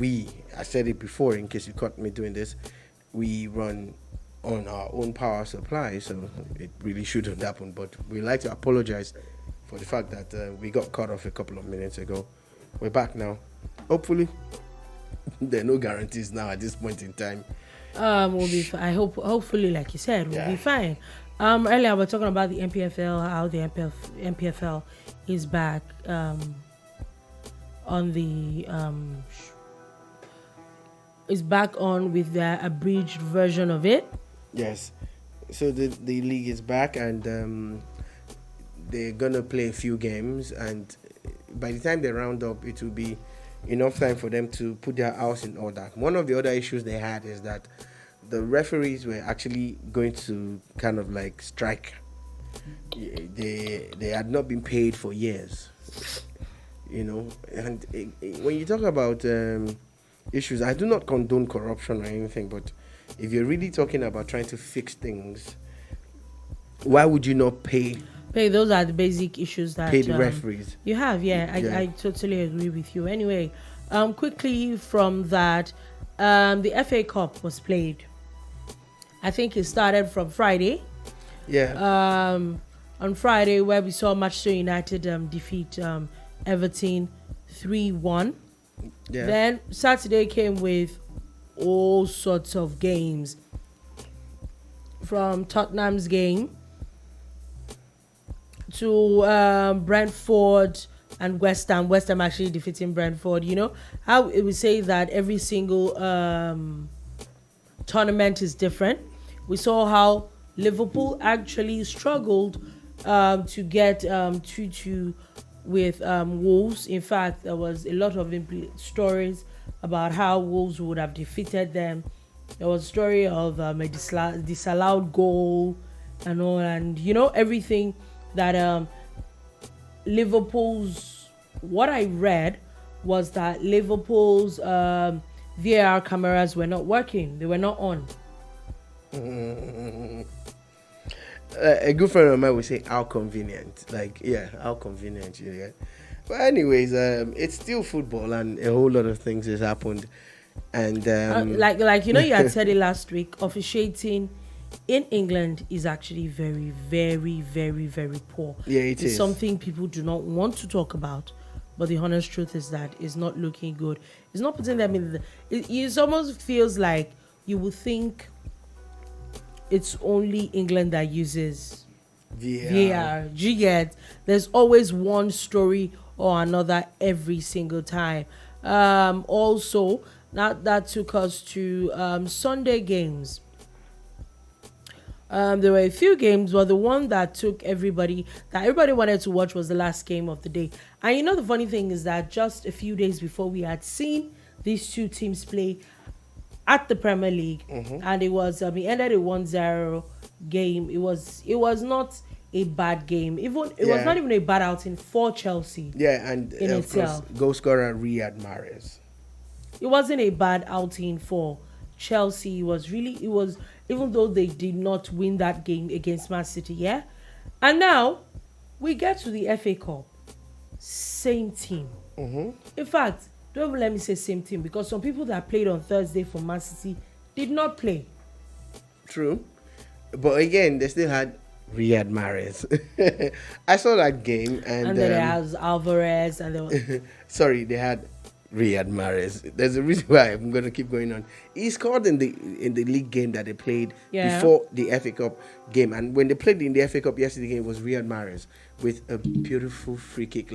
I said it before in case you caught me doing this, we run on our own power supply, so it really shouldn't happen. But we like to apologize for the fact that we got cut off a couple of minutes ago. We're back now. Hopefully, there are no guarantees now at this point in time. We'll be. Hopefully, like you said, we'll be fine. Earlier we were talking about the NPFL, how the NPFL is back on the is back on with the abridged version of it. Yes, so the league is back, and they're gonna play a few games, and by the time they round up, it will be enough time for them to put their house in order. One of the other issues they had is that the referees were actually going to kind of like strike. They had not been paid for years, and when you talk about issues, I do not condone corruption or anything, but if you're really talking about trying to fix things, why would you not pay? Those are the basic issues that pay the referees. You have, I totally agree with you. Anyway, quickly from that, the FA Cup was played. I think it started from Friday. Yeah. On Friday, where we saw Manchester United defeat Everton 3-1. Yeah. Then Saturday came with all sorts of games, from Tottenham's game to Brentford and West Ham. West Ham actually defeating Brentford. You know how it would say that every single tournament is different. We saw how Liverpool actually struggled to get 2-2 with Wolves. In fact, there was a lot of stories about how Wolves would have defeated them. There was a story of a disallowed goal and all, and everything that Liverpool's. What I read was that Liverpool's VAR cameras were not working; they were not on. A good friend of mine would say, "How convenient!" How convenient! Yeah. But anyways, it's still football, and a whole lot of things has happened. And you had said it last week, officiating in England is actually very, very, very, very poor. Yeah, it's something people do not want to talk about, but the honest truth is that it's not looking good. It's not putting them in it almost feels like you would think it's only England that uses VAR. Do you get? There's always one story or another every single time. Also, that took us to Sunday games. There were a few games, but the one that took everybody wanted to watch was the last game of the day. And the funny thing is that just a few days before, we had seen these two teams play at the Premier League, and it was it ended a 1-0 game. It was not a bad game. It was not even a bad outing for Chelsea. Yeah, and in itself, goal scorer Riyad Mahrez. It wasn't a bad outing for Chelsea. It was even though they did not win that game against Man City. Yeah, and now we get to the FA Cup. Same team. In fact, don't even let me say same team, because some people that played on Thursday for Man City did not play. True, but again, they still had Riyad Mahrez. I saw that game, and then there was Alvarez, and there was sorry, they had Riyad Mahrez. There's a reason why I'm going to keep going on. He scored in the league game that they played before the FA Cup game, and when they played in the FA Cup yesterday, it was Riyad Mahrez with a beautiful free kick.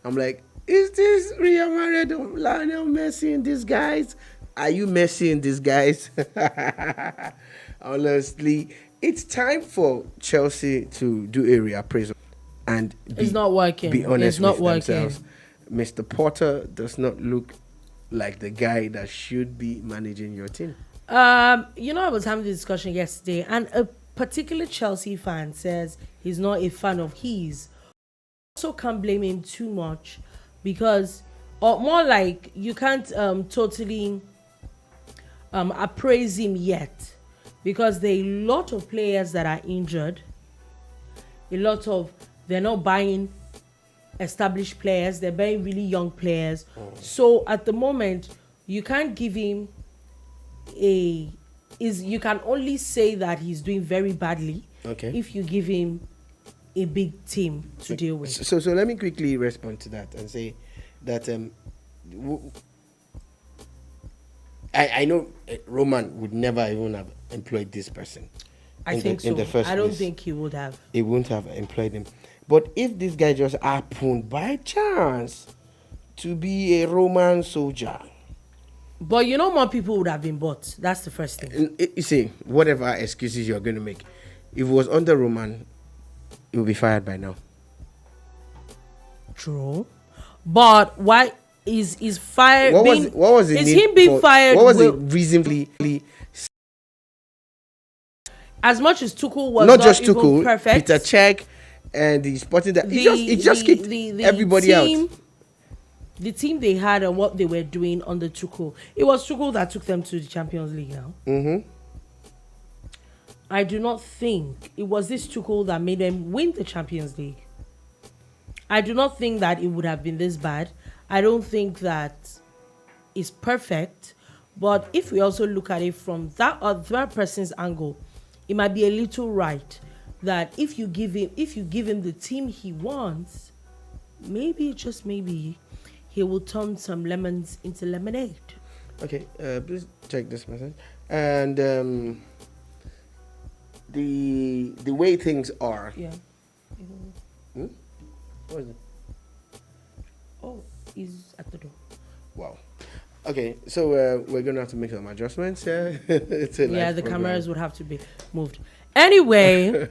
I'm like, is this Riyad Mahrez, Lionel Messi in disguise? Are you Messi in disguise? Honestly, it's time for Chelsea to do a reappraisal and it's not working. Be honest with themselves. Mr. Potter does not look like the guy that should be managing your team. I was having this discussion yesterday, and a particular Chelsea fan says he's not a fan of his. Also can't blame him too much, because, or more like, you can't totally appraise him yet, because there are a lot of players that are injured. They're not buying established players, they're buying really young players. So at the moment, you can't give him you can only say that he's doing very badly if you give him a big team to deal with. So let me quickly respond to that and say that I know Roman would never even have employed this person. I think so. In the first I don't place. think he would have. He wouldn't have employed him. But if this guy just happened by chance to be a Roman soldier. But more people would have been bought. That's the first thing. You see, whatever excuses you're going to make, if it was under Roman, he would be fired by now. True. But why is fired? What was the is need him being fired? What was the reasonably? As much as Tuchel was not just Tuchel, perfect, Peter Cech, and the Sporting that it just kicked everybody out. The team they had and what they were doing under Tuchel, it was Tuchel that took them to the Champions League now. Mm-hmm. I do not think it was this Tuchel that made them win the Champions League. I do not think that it would have been this bad. I don't think that it's perfect. But if we also look at it from that other person's angle, it might be a little right that if you give him the team he wants, maybe, just maybe, he will turn some lemons into lemonade. Okay, please check this message. And the way things are. Yeah. What is it? Oh, he's at the door. Wow. Okay, so we're gonna have to make some adjustments here. The cameras would have to be moved. Anyway,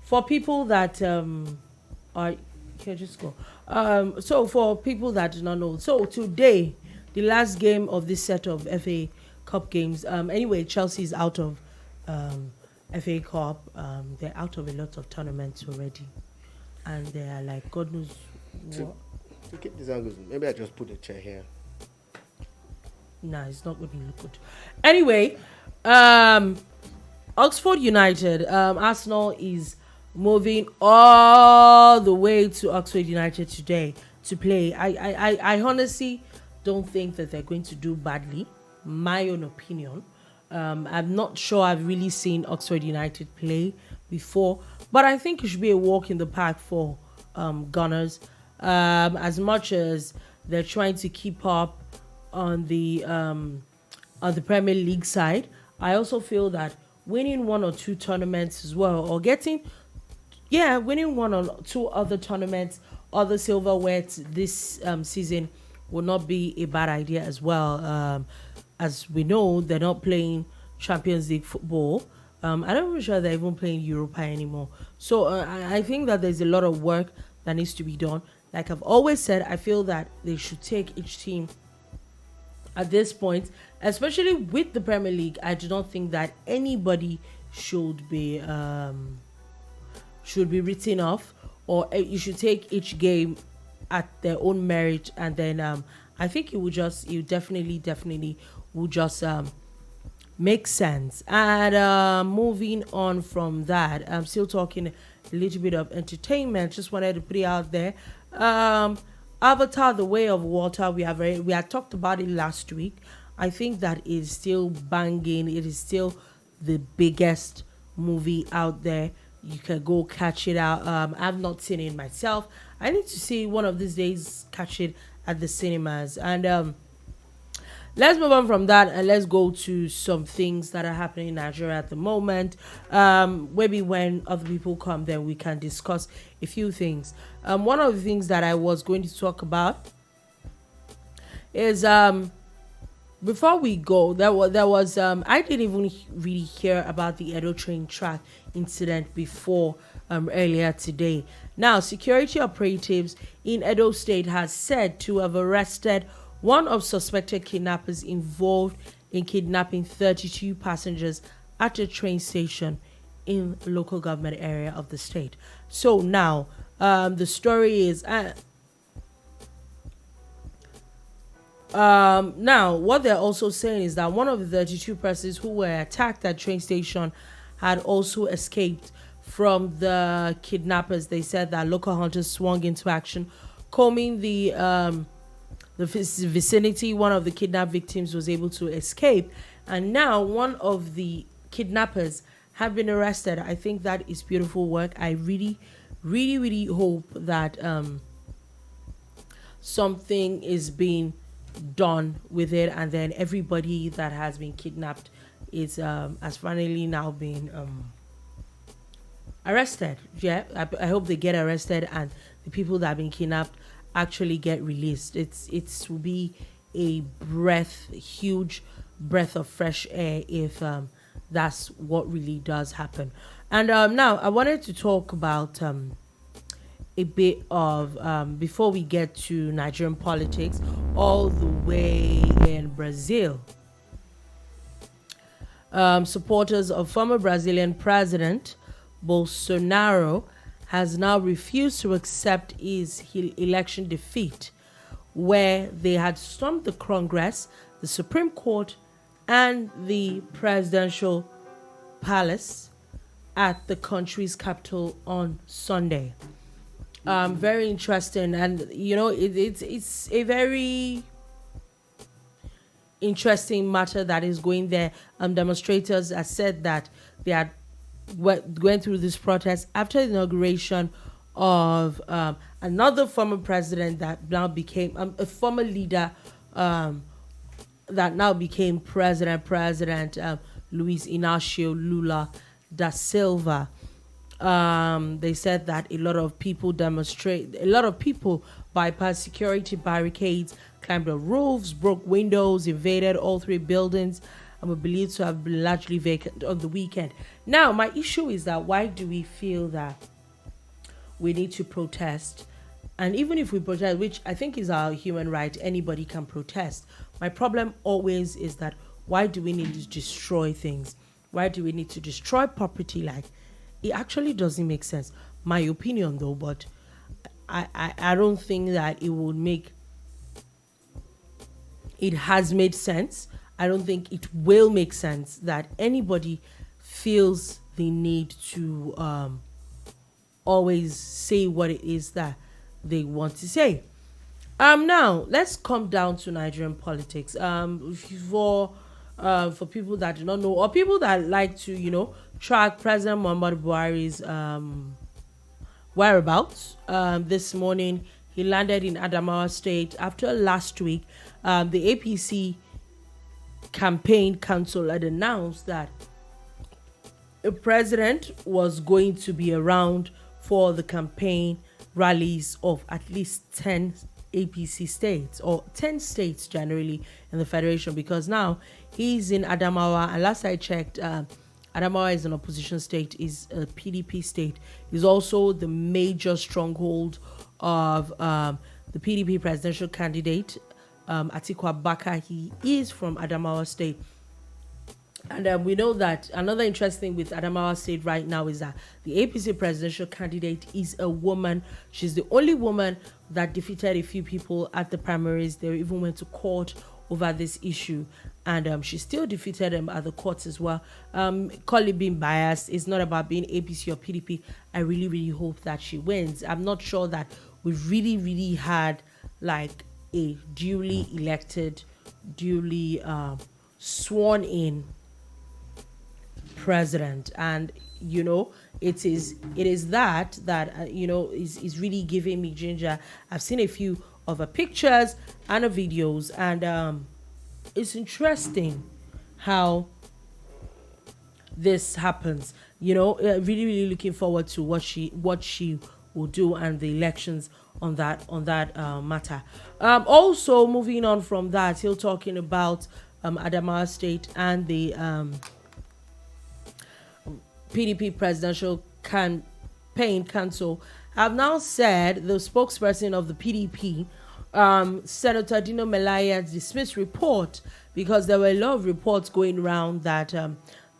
for people that are here, just go. So for people that do not know, so today, the last game of this set of FA Cup games. Anyway, Chelsea's out of FA Cup. They're out of a lot of tournaments already, and they are like, God knows what. To keep this angles, maybe I just put a chair here. Nah, it's not going to look good. Anyway, Oxford United, Arsenal is moving all the way to Oxford United today to play. I honestly don't think that they're going to do badly. My own opinion. I'm not sure I've really seen Oxford United play before, but I think it should be a walk in the park for Gunners. As much as they're trying to keep up on the Premier League side, I also feel that winning one or two tournaments as well, or winning one or two other tournaments, other silverware this season will not be a bad idea as well. As we know, they're not playing Champions League football. I'm not even sure they're even playing Europa anymore. So I think that there's a lot of work that needs to be done. Like I've always said, I feel that they should take each team at this point, especially with the Premier League. I do not think that anybody should be written off, or you should take each game at their own merit, and then I think you definitely will just make sense. And moving on from that, I'm still talking a little bit of entertainment. Just wanted to put it out there. Avatar: The Way of Water. We had talked about it last week. I think that is still banging. It is still the biggest movie out there. You can go catch it out. I've not seen it myself. I need to see one of these days, catch it at the cinemas. And let's move on from that and let's go to some things that are happening in Nigeria at the moment. Maybe when other people come, then we can discuss a few things. One of the things that I was going to talk about is before we go, there was I didn't even really hear about the Edo train track incident before earlier today. Now, security operatives in Edo State has said to have arrested one of suspected kidnappers involved in kidnapping 32 passengers at a train station in the local government area of the state. So now, the story is now what they're also saying is that one of the 32 persons who were attacked at train station had also escaped from the kidnappers. They said that local hunters swung into action, combing the the vicinity. One of the kidnapped victims was able to escape, and now one of the kidnappers have been arrested. I think that is beautiful work. I really, really, really hope that something is being done with it, and then everybody that has been kidnapped is has finally now been arrested. Yeah, I hope they get arrested and the people that have been kidnapped actually get released. It will be a huge breath of fresh air if that's what really does happen. And now I wanted to talk about a bit of before we get to Nigerian politics, all the way in Brazil. Supporters of former Brazilian President Bolsonaro has now refused to accept his election defeat, where they had stormed the Congress, the Supreme Court, and the presidential palace at the country's capital on Sunday. Very interesting, and it's a very interesting matter that is going there. Demonstrators have said that they are going through this protest after the inauguration of another former president that now became a former leader that now became President Luiz Inácio Lula da Silva. They said that a lot of people bypassed security barricades, climbed the roofs, broke windows, invaded all three buildings, and were believed to have been largely vacant on the weekend. Now, my issue is that why do we feel that we need to protest? And even if we protest, which I think is our human right, anybody can protest. My problem always is that why do we need to destroy things? Why do we need to destroy property? Like, it actually doesn't make sense. My opinion though, but I don't think that it has made sense. I don't think it will make sense that anybody feels the need to always say what it is that they want to say. Now let's come down to Nigerian politics. For people that do not know, or people that like to, track President Muhammadu Buhari's whereabouts. This morning, he landed in Adamawa State after last week. The APC campaign council had announced that the president was going to be around for the campaign rallies of at least 10 APC states, or 10 states generally in the federation, because now he's in Adamawa, and last I checked, Adamawa is an opposition state, is a PDP state. Is also the major stronghold of the PDP presidential candidate, Atiku Abubakar. He is from Adamawa State. And we know that another interesting thing with Adamawa State right now is that the APC presidential candidate is a woman. She's the only woman that defeated a few people at the primaries. They even went to court over this issue, and she still defeated them at the courts as well. Call it being biased. It's not about being APC or PDP. I really, really hope that she wins. I'm not sure that we've really, really had like a duly elected, duly sworn in president, and it is that is really giving me ginger. I've seen a few of her pictures and her videos, and it's interesting how this happens. Really, really looking forward to what she will do and the elections on that matter. Also moving on from that, still talking about Adamawa State and the PDP presidential campaign council have now said the spokesperson of the PDP, Senator Dino Melaye, has dismissed report because there were a lot of reports going around that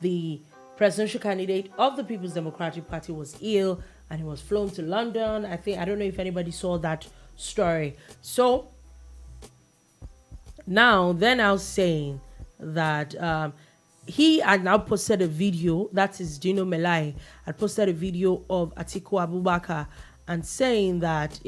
the presidential candidate of the People's Democratic Party was ill and he was flown to London. I don't know if anybody saw that story. So now they're now saying that he had now posted a video, that is Dino Melaye, had posted a video of Atiku Abubakar and saying that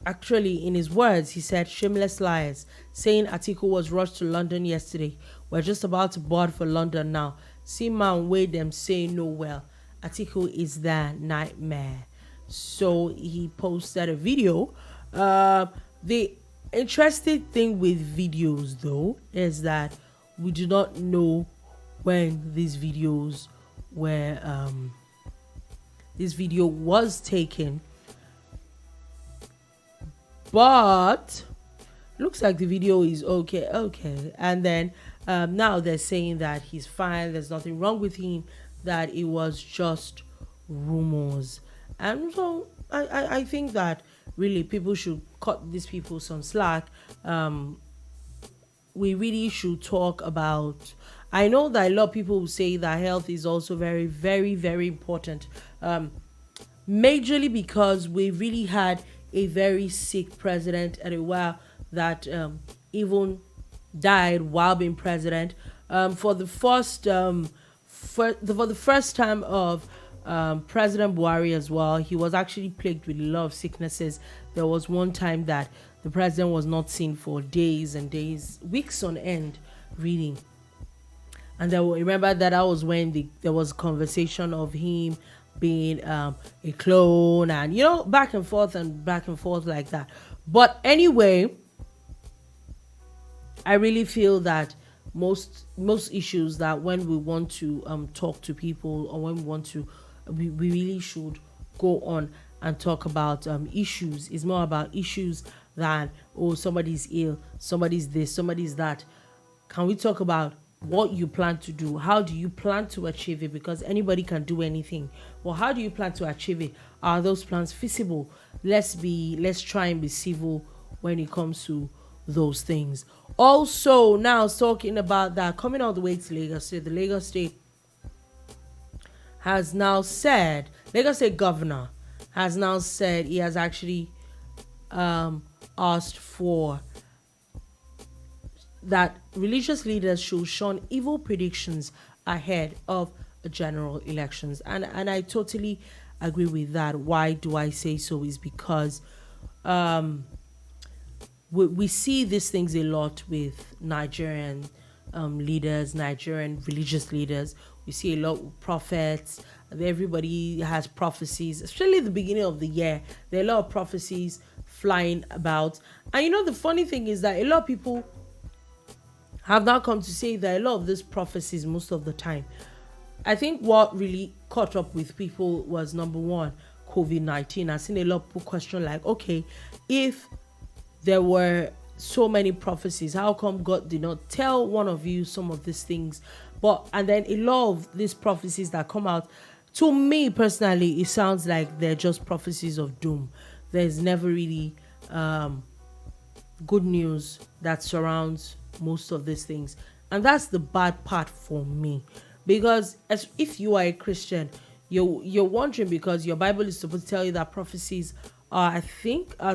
actually in his words he said shameless liars, saying Atiku was rushed to London yesterday. We're just about to board for London now. See man way them say no well. Atiku is the nightmare. So he posted a video. The interesting thing with videos though is that we do not know when these videos were this video was taken, but looks like the video is okay, and then now they're saying that he's fine, there's nothing wrong with him, that it was just rumors. And so I think that really people should cut these people some slack. We really should talk about, I know that a lot of people will say that health is also very, very, very important. Majorly because we really had a very sick president at a while that even died while being president. For the first time of President Buhari as well, he was actually plagued with a lot of sicknesses. There was one time that the president was not seen for days and days, weeks on end, reading. And I remember that was when there was conversation of him being a clone, and back and forth like that. But anyway, I really feel that most issues that when we want to talk to people, or when we want to, we really should go on and talk about issues. It's more about issues than somebody's ill, somebody's this, somebody's that. Can we talk about what you plan to do? How do you plan to achieve it? Because anybody can do anything. Well, how do you plan to achieve it? Are those plans feasible? Let's try and be civil when it comes to those things. Also, now talking about that, coming all the way to Lagos State, the Lagos State has now said, Lagos State governor has now said he has actually asked for that religious leaders should shun evil predictions ahead of general elections. And I totally agree with that. Why do I say so? Is because we see these things a lot with Nigerian leaders, Nigerian religious leaders. We see a lot with prophets. Everybody has prophecies, especially at the beginning of the year. There are a lot of prophecies flying about. And the funny thing is that a lot of people have now come to say that a lot of these prophecies, most of the time, I think what really caught up with people was, number one, COVID-19. I've seen a lot of people question, like, okay, if there were so many prophecies, how come God did not tell one of you some of these things? And then a lot of these prophecies that come out, to me personally, it sounds like they're just prophecies of doom. There's never really good news that surrounds most of these things, and that's the bad part for me. Because as if you are a Christian, you're wondering, because your Bible is supposed to tell you that prophecies are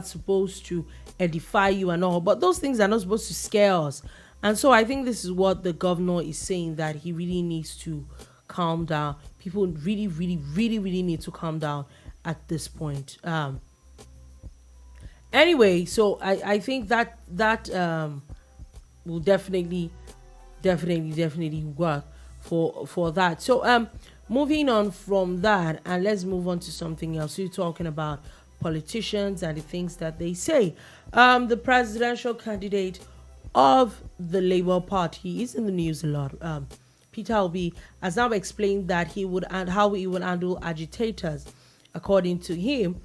supposed to edify you and all, but those things are not supposed to scare us. And so I think this is what the governor is saying, that he really needs to calm down. People really, really, really, really need to calm down at this point. Anyway, so I think that will definitely work for that. So moving on from that, and let's move on to something else. We're talking about politicians and the things that they say. The presidential candidate of the Labour Party is in the news a lot. Peter Obi has now explained that how he would handle agitators. According to him,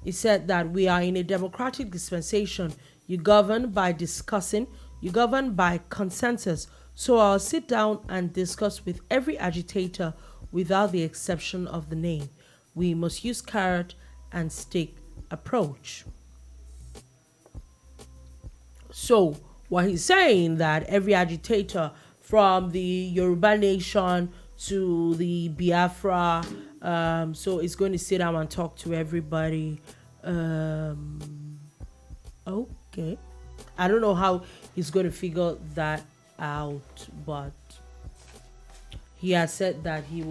he said that we are in a democratic dispensation. You govern by discussing, you govern by consensus. So I'll sit down and discuss with every agitator without the exception of the name. We must use carrot and stick approach. So what he's saying, that every agitator, from the Yoruba nation to the Biafra, so it's going to sit down and talk to everybody. Okay, I don't know how he's going to figure that out, but he has said that he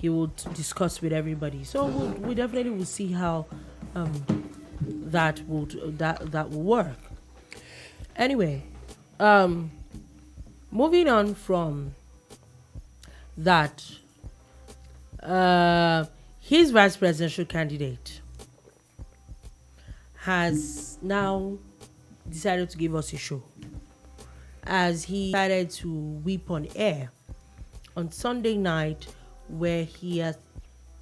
he would discuss with everybody. So we definitely will see how that will work. Anyway, moving on from that, his vice presidential candidate has now decided to give us a show, as he decided to weep on air on Sunday night, where he has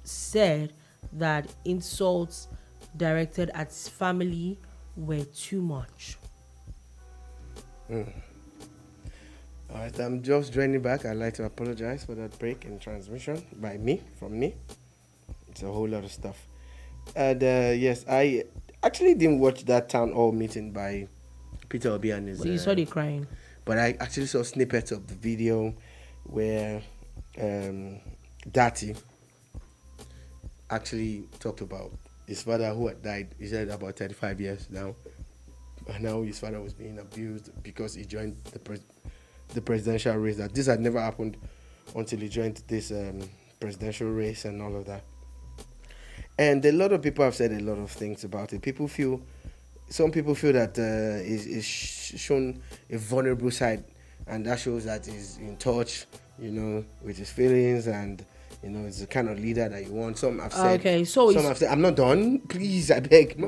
said that insults directed at his family were too much. All right, I'm just joining back. I'd like to apologize for that break in transmission from me. It's a whole lot of stuff. And yes, I actually didn't watch that town hall meeting by Peter Obi and his... But you saw the crying. But I actually saw snippets of the video where Dati actually talked about his father who had died. He said about 35 years now. And now his father was being abused because he joined the presidential race. That this had never happened until he joined this presidential race and all of that. And a lot of people have said a lot of things about it. Some people feel that he's shown a vulnerable side, and that shows that he's in touch, with his feelings, and he's the kind of leader that you want. Some have said, I'm not done. Please, I beg.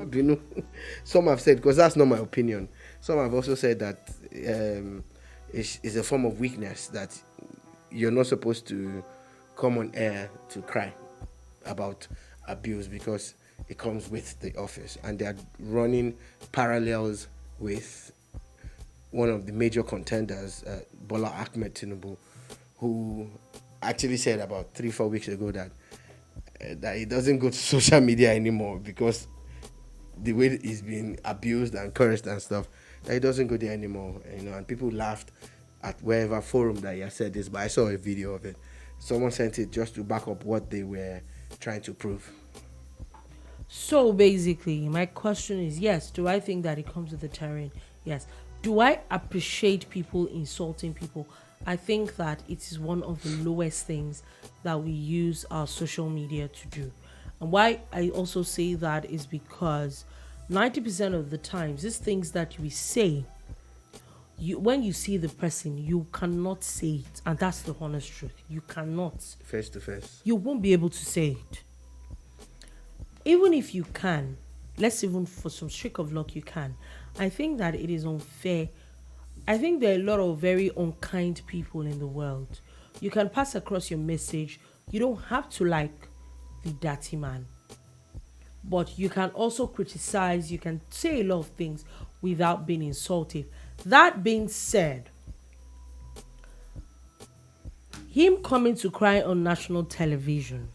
Some have said, because that's not my opinion. Some have also said that it's a form of weakness, that you're not supposed to come on air to cry about abuse because it comes with the office, and they're running parallels with one of the major contenders, Bola Tinubu, who actually said about 3-4 weeks ago that he doesn't go to social media anymore because the way he's been abused and cursed and stuff, that he doesn't go there anymore. And people laughed at wherever forum that he had said this, but I saw a video of it. Someone sent it just to back up what they were trying to prove. So basically, my question is, yes, do I think that it comes with the terrain? Yes. Do I appreciate people insulting people? I think that it is one of the lowest things that we use our social media to do. And why I also say that is because 90% of the times, these things that we say, when you see the person, you cannot say it. And that's the honest truth. You cannot. Face to face. You won't be able to say it. Even if you can, let's even for some streak of luck you can, I think that it is unfair. I think there are a lot of very unkind people in the world. You can pass across your message. You don't have to like the dirty man. But you can also criticize. You can say a lot of things without being insultive. That being said, him coming to cry on national television,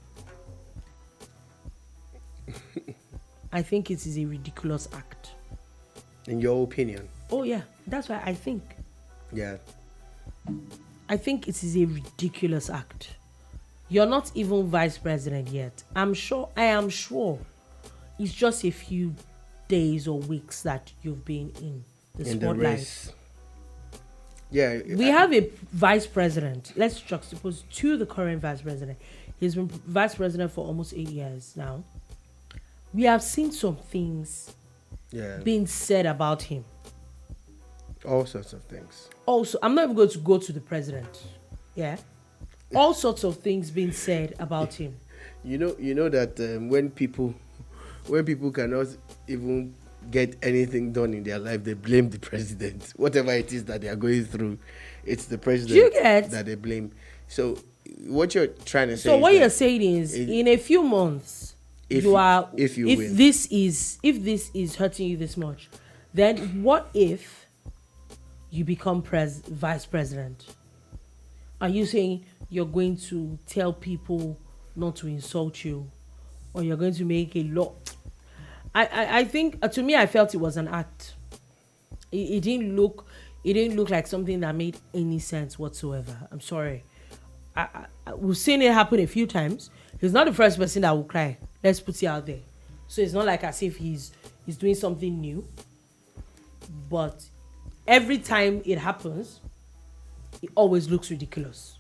I think it is a ridiculous act. In your opinion? Oh yeah, that's why I think. Yeah. I think it is a ridiculous act. You're not even vice president yet. I am sure it's just a few days or weeks that you've been in the spotlight. Yeah. We have a vice president. Let's juxtapose to the current vice president. He's been vice president for almost 8 years now. We have seen some things being said about him. All sorts of things. Also, I'm not even going to go to the president. Yeah. All sorts of things being said about him. You know that when people cannot even get anything done in their life, they blame the president. Whatever it is that they are going through, it's the president that they blame. So what you're trying to say. So what you're saying is, in a few months, if this is hurting you this much, then what if you become vice president? Are you saying you're going to tell people not to insult you, or you're going to make a law? I think to me, I felt it was an act. It didn't look like something that made any sense whatsoever. I'm sorry. We've seen it happen a few times. He's not the first person that will cry. Let's put it out there. So it's not like as if he's doing something new. But every time it happens, it always looks ridiculous.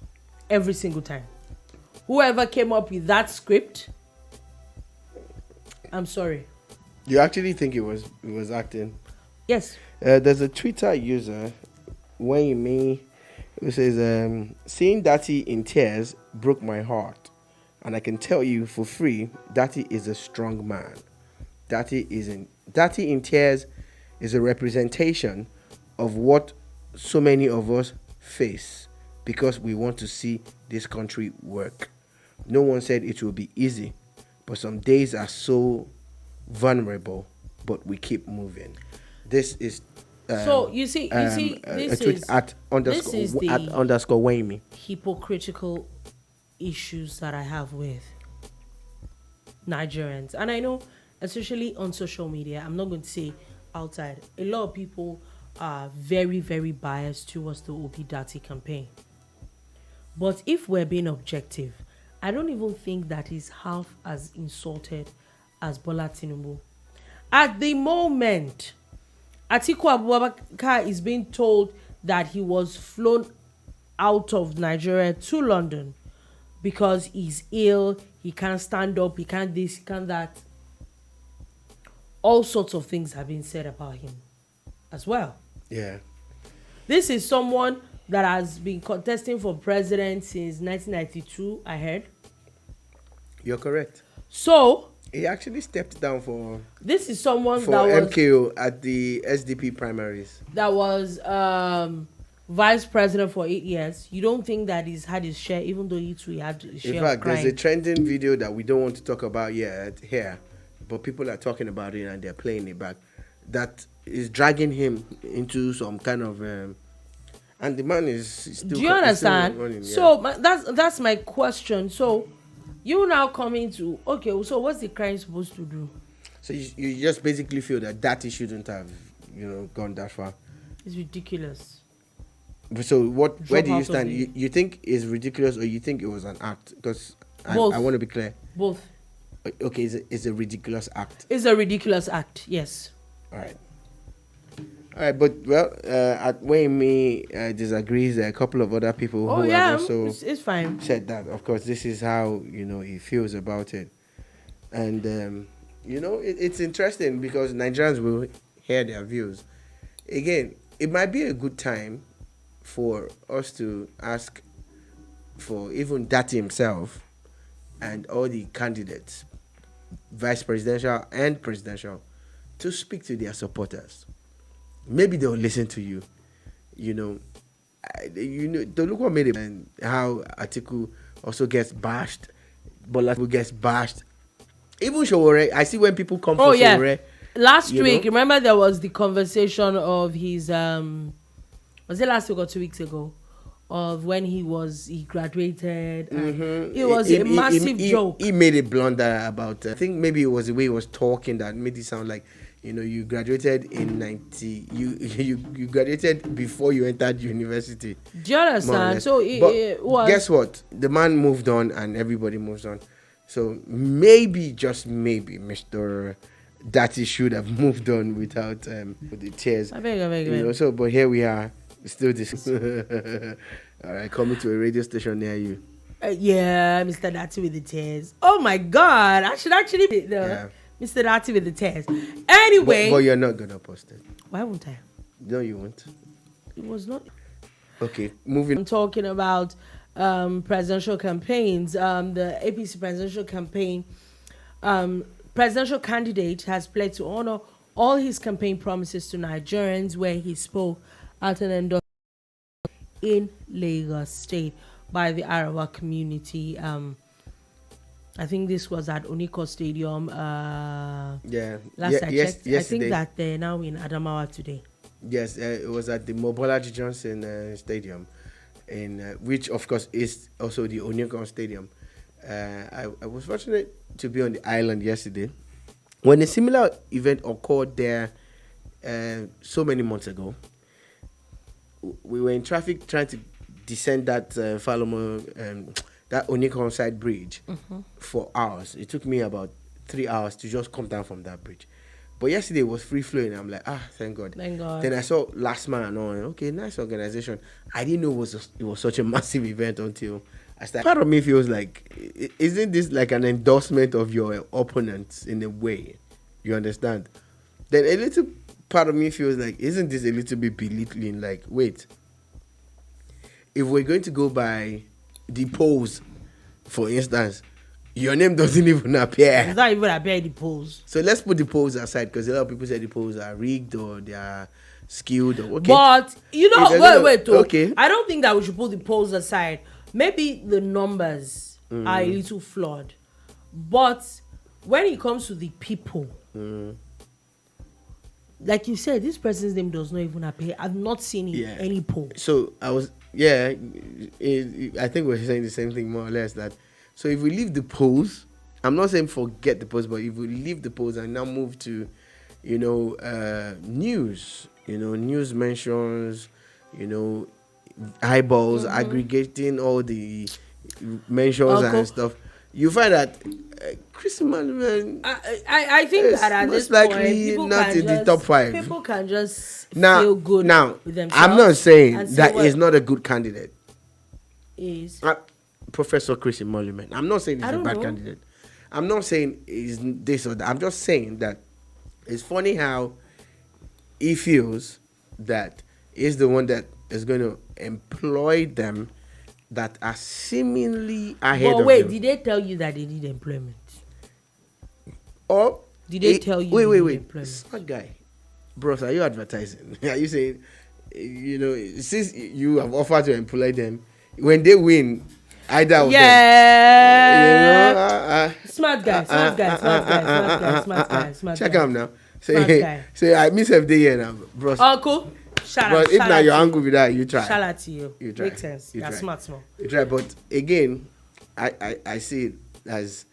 Every single time. whoever came up with that script, I'm sorry. You actually think it was acting? Yes. There's a Twitter user, Wayme, who says, seeing Dati in tears broke my heart. And I can tell you for free, Dati is a strong man. Dati in tears is a representation of what so many of us face because we want to see this country work. No one said it will be easy, but some days are so vulnerable, but we keep moving. This is so you see, this is at underscore Wayme. Hypocritical issues that I have with Nigerians, and I know, especially on social media, I'm not going to say outside, a lot of people are very, very biased towards the Obi Dati campaign. But if we're being objective, I don't even think that is half as insulted as Bola Tinubu. At the moment, Atiku Abubakar is being told that he was flown out of Nigeria to London because he's ill, he can't stand up, he can't this, he can't that. All sorts of things have been said about him as well. Yeah. This is someone that has been contesting for president since 1992, I heard. You're correct. So he actually stepped down for this is someone for that was MKO at the SDP primaries. That was vice president for 8 years. You don't think that he's had his share, even though he too had his share. In fact, of crime. there's a trending video that we don't want to talk about yet here, but people are talking about it and they're playing it back. That is dragging him into some kind of and the man is still. Do you understand? Running, yeah. So that's my question. So you now coming to okay. So what's the crime supposed to do? So you just basically feel that shouldn't have gone that far. It's ridiculous. So where do you stand? You think it's ridiculous or you think it was an act? Because I want to be clear. Both. Okay, it's a ridiculous act. It's a ridiculous act. Yes. All right, but at Wayme disagrees. There are a couple of other people who have also it's fine. said that. Of course, this is how he feels about it, and it's interesting because Nigerians will hear their views. Again, it might be a good time for us to ask for even Dati himself and all the candidates, vice presidential and presidential, to speak to their supporters. Maybe they'll listen to you. The look what made it and how Atiku also gets bashed, Bola gets bashed. Even Showore, I see when people come for Showore. Last week, remember there was the conversation of his was it last week or 2 weeks ago? Of when he graduated. It was a massive joke. He made a blunder about, I think maybe it was the way he was talking that made it sound like, you graduated in 90, you graduated before you entered university. Do you understand? So it was. Guess what? The man moved on and everybody moves on. So maybe, just maybe, Mr. Dati should have moved on without with the tears. I beg. So, but here we are. Still this. All right, coming to a radio station near you. Yeah, Mr. Dati with the tears. Oh my God, I should actually be Mr. Dati with the tears. Anyway, but you're not gonna post it. Why won't I? No, you won't. It was not. Okay, moving. I'm talking about presidential campaigns. The APC presidential campaign. Presidential candidate has pledged to honor all his campaign promises to Nigerians, where he spoke at an endorsement in Lagos State by the Arawa community. I think this was at Oniko Stadium. Last I checked, yesterday. I think that they're now in Adamawa today. Yes, it was at the Mobolaji Johnson Stadium, which of course is also the Oniko Stadium. I was fortunate to be on the island yesterday when a similar event occurred there so many months ago. We were in traffic trying to descend that Falomo, that Oniko side bridge for hours. It took me about 3 hours to just come down from that bridge. But yesterday it was free flowing. I'm like, thank God. Thank God. Then I saw Last Man and all. Okay, nice organization. I didn't know it was such a massive event until Part of me feels like, isn't this like an endorsement of your opponents in a way? You understand? Then a little part of me feels like, isn't this a little bit belittling? Like, wait, if we're going to go by the polls, for instance, your name doesn't even appear. It's not even appear in the polls. So let's put the polls aside, because a lot of people say the polls are rigged or they are skewed. Or, okay. But, wait. Okay. I don't think that we should put the polls aside. Maybe the numbers are a little flawed. But when it comes to the people, like you said, this person's name does not even appear. I've not seen it in any poll. So I think we're saying the same thing more or less. That so if we leave the polls, I'm not saying forget the polls, but if we leave the polls and now move to, news, news mentions, eyeballs, aggregating all the mentions and stuff, you find that Chris Imumolen, I think that at this point, people not in the top 5. People can just feel good with themselves. I'm not saying that he's not a good candidate. Is Professor Chris Imumolen. I'm not saying he's a bad candidate. I'm not saying he's this or that. I'm just saying that it's funny how he feels that he's the one that is going to employ them that are seemingly ahead of them. But wait, did they tell you that they need employment? Or did they tell you? Wait. Employment? Smart guy, bros. Are you advertising? Are you saying, since you have offered to employ them, when they win, either of them, smart guy. Check him now. Say I miss every day here now, bros. Oh, cool. But if now you're angry with that, you try. Shout out to you. You try. Makes sense. You're smart. You try, but again, I see it as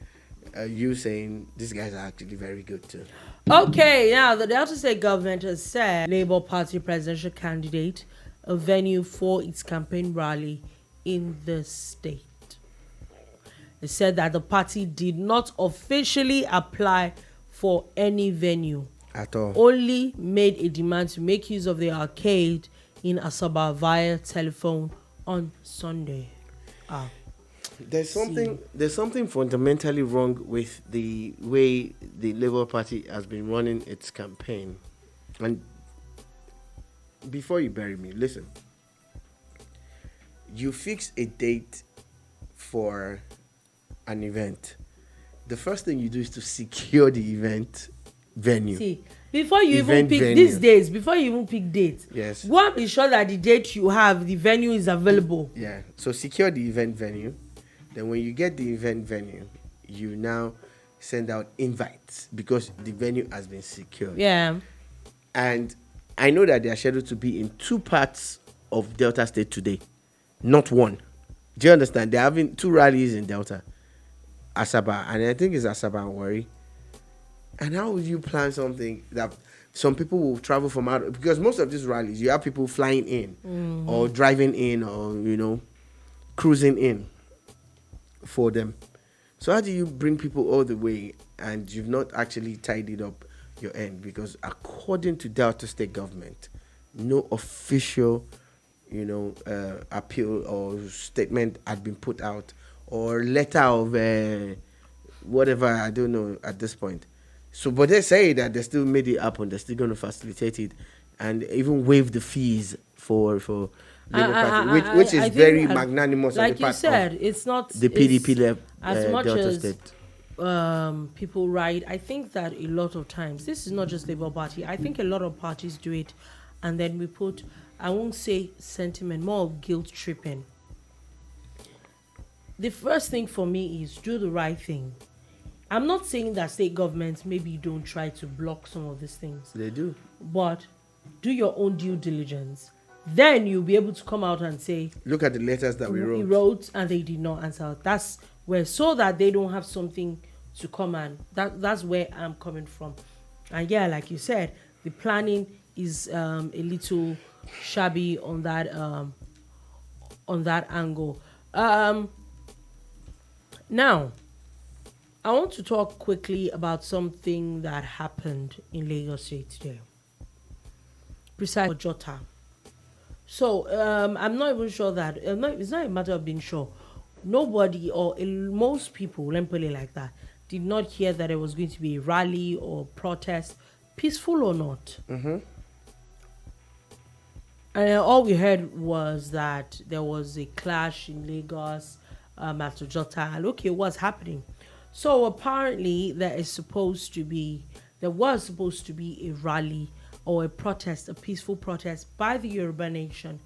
you saying these guys are actually very good too. Okay, now the Delta State government has said Labour Party presidential candidate a venue for its campaign rally in the state. It said that the party did not officially apply for any venue at all. Only made a demand to make use of the arcade in Asaba via telephone on Sunday. There's something fundamentally wrong with the way the Labour Party has been running its campaign. And before you bury me, listen. You fix a date for an event. The first thing you do is to secure the event venue. See, before you even pick these days, before you even pick dates, yes, go and be sure that the date you have, the venue is available. Yeah. So secure the event venue. Then when you get the event venue, you now send out invites because the venue has been secured. Yeah. And I know that they are scheduled to be in 2 parts of Delta State today, not 1. Do you understand? They're having 2 rallies in Delta, Asaba, and I think it's Asaba and Warri. And how would you plan something that some people will travel from out? Because most of these rallies, you have people flying in or driving in or, cruising in for them. So how do you bring people all the way and you've not actually tidied up your end? Because according to Delta State government, no official, appeal or statement had been put out or letter of whatever, I don't know at this point. So, but they say that they still made it happen. They're still going to facilitate it and even waive the fees for Labour Party, which is very magnanimous. Like you said, it's not the PDP left as much Delta as State. People write. I think that a lot of times, this is not just Labour Party. I think a lot of parties do it, and then we put, I won't say sentiment, more of guilt tripping. The first thing for me is do the right thing. I'm not saying that state governments maybe don't try to block some of these things. They do. But do your own due diligence. Then you'll be able to come out and say, look at the letters that we wrote. We wrote and they did not answer. That's where, so that they don't have something to come and that's where I'm coming from. And yeah, like you said, the planning is a little shabby on that angle. Now, I want to talk quickly about something that happened in Lagos State today. Precisely Jota. So, I'm not even sure that, it's not a matter of being sure. nobody most people, let me put it like that, did not hear that there was going to be a rally or protest, peaceful or not. And all we heard was that there was a clash in Lagos at Ojota. And okay, what's happening? So apparently there was supposed to be a rally or a protest, a peaceful protest by the Yoruba nation